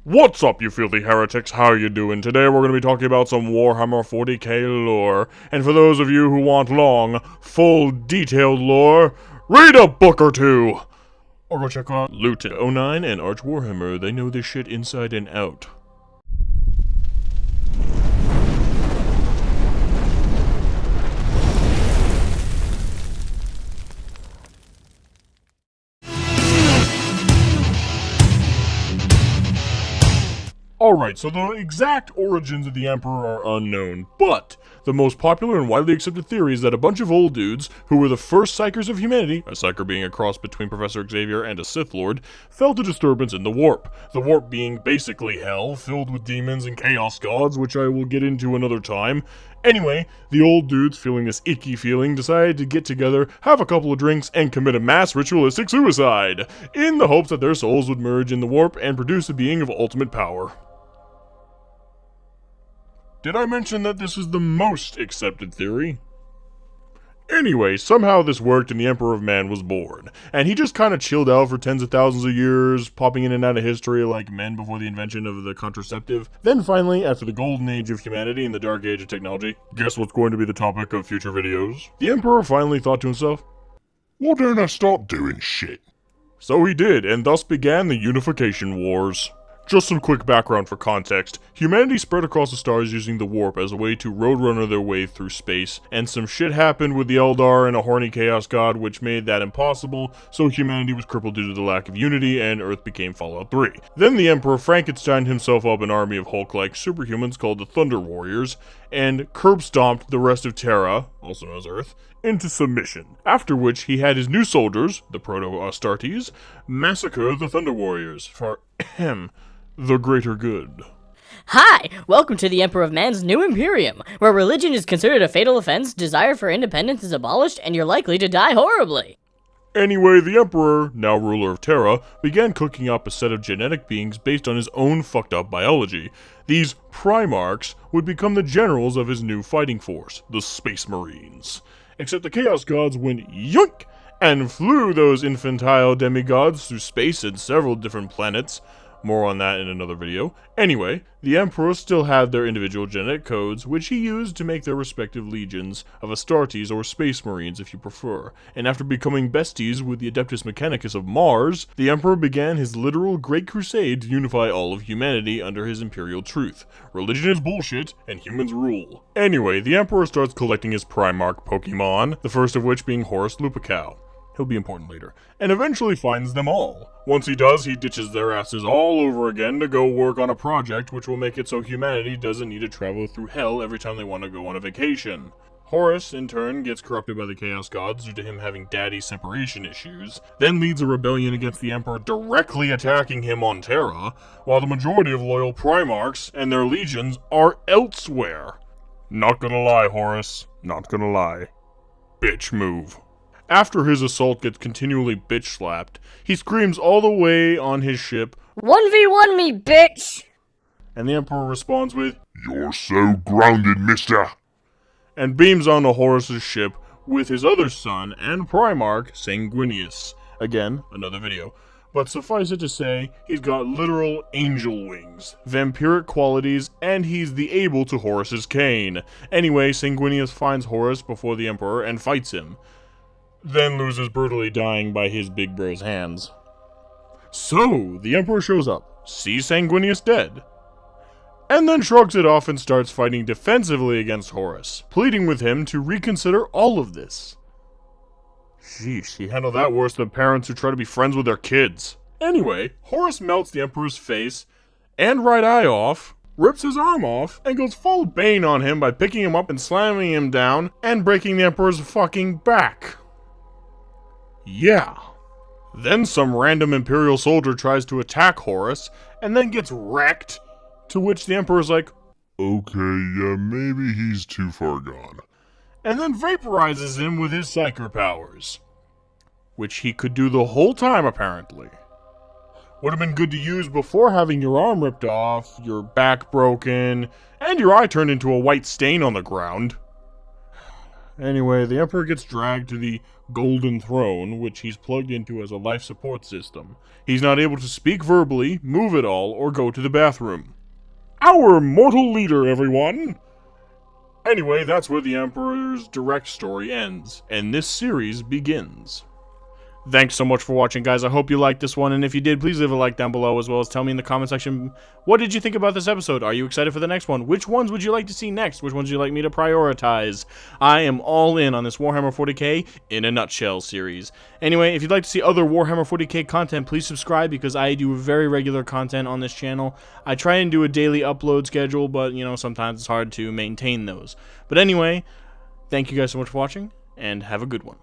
What's up, you filthy heretics? How you doing? Today we're going to be talking about some Warhammer 40K lore. And for those of you who want long, full, detailed lore, read a book or two! Or go check out Luton 09 and Arch Warhammer. They know this shit inside and out. Alright, so the exact origins of the Emperor are unknown, but the most popular and widely accepted theory is that a bunch of old dudes, who were the first Psykers of humanity, a Psyker being a cross between Professor Xavier and a Sith Lord, felt a disturbance in the Warp. The Warp being basically hell, filled with demons and chaos gods, which I will get into another time. Anyway, the old dudes, feeling this icky feeling, decided to get together, have a couple of drinks, and commit a mass ritualistic suicide, in the hopes that their souls would merge in the Warp and produce a being of ultimate power. Did I mention that this is the most accepted theory? Anyway, somehow this worked and the Emperor of Man was born. And he just kinda chilled out for tens of thousands of years, popping in and out of history like men before the invention of the contraceptive. Then finally, after the golden age of humanity and the dark age of technology, guess what's going to be the topic of future videos? The Emperor finally thought to himself, why don't I stop doing shit? So he did, and thus began the Unification Wars. Just some quick background for context. Humanity spread across the stars using the Warp as a way to roadrunner their way through space, and some shit happened with the Eldar and a horny Chaos God which made that impossible, so humanity was crippled due to the lack of unity, and Earth became Fallout 3. Then the Emperor Frankensteined himself up an army of Hulk-like superhumans called the Thunder Warriors, and curb-stomped the rest of Terra, also known as Earth, into submission. After which he had his new soldiers, the Proto-Astartes, massacre the Thunder Warriors for the greater good. Hi! Welcome to the Emperor of Man's new Imperium, where religion is considered a fatal offense, desire for independence is abolished, and you're likely to die horribly. Anyway, the Emperor, now ruler of Terra, began cooking up a set of genetic beings based on his own fucked up biology. These Primarchs would become the generals of his new fighting force, the Space Marines. Except the Chaos Gods went yoink and flew those infantile demigods through space and several different planets. More on that in another video. Anyway, the Emperor still had their individual genetic codes, which he used to make their respective legions of Astartes or Space Marines if you prefer. And after becoming besties with the Adeptus Mechanicus of Mars, the Emperor began his literal Great Crusade to unify all of humanity under his imperial truth. Religion is bullshit, and humans rule. Anyway, the Emperor starts collecting his Primarch Pokemon, the first of which being Horus Lupercal. He'll be important later, and eventually finds them all. Once he does, he ditches their asses all over again to go work on a project which will make it so humanity doesn't need to travel through hell every time they want to go on a vacation. Horus, in turn, gets corrupted by the Chaos Gods due to him having daddy separation issues, then leads a rebellion against the Emperor directly attacking him on Terra, while the majority of loyal Primarchs and their legions are elsewhere. Not gonna lie, Horus. Not gonna lie. Bitch move. After his assault gets continually bitch-slapped, he screams all the way on his ship, 1v1 me, bitch! And the Emperor responds with, You're so grounded, mister! And beams onto Horus's ship with his other son and Primarch, Sanguinius. Again, another video. But suffice it to say, he's got literal angel wings, vampiric qualities, and he's the able to Horus's cane. Anyway, Sanguinius finds Horus before the Emperor and fights him. Then loses brutally dying by his big bro's hands. So, the Emperor shows up, sees Sanguinius dead, and then shrugs it off and starts fighting defensively against Horus, pleading with him to reconsider all of this. Sheesh, he handled that worse than parents who try to be friends with their kids. Anyway, Horus melts the Emperor's face and right eye off, rips his arm off, and goes full Bane on him by picking him up and slamming him down and breaking the Emperor's fucking back. Yeah. Then some random Imperial soldier tries to attack Horus, and then gets wrecked, to which the Emperor's like, Okay, yeah, maybe he's too far gone. And then vaporizes him with his Psyker powers. Which he could do the whole time, apparently. Would have been good to use before having your arm ripped off, your back broken, and your eye turned into a white stain on the ground. Anyway, the Emperor gets dragged to the golden throne, which he's plugged into as a life support system. He's not able to speak verbally, move at all, or go to the bathroom. Our mortal leader, everyone! Anyway, that's where the Emperor's direct story ends, and this series begins. Thanks so much for watching, guys. I hope you liked this one, and if you did, please leave a like down below, as well as tell me in the comment section, what did you think about this episode? Are you excited for the next one? Which ones would you like to see next? Which ones would you like me to prioritize? I am all in on this Warhammer 40K in a nutshell series. Anyway, if you'd like to see other Warhammer 40K content, please subscribe, because I do very regular content on this channel. I try and do a daily upload schedule, but, you know, sometimes it's hard to maintain those. But anyway, thank you guys so much for watching, and have a good one.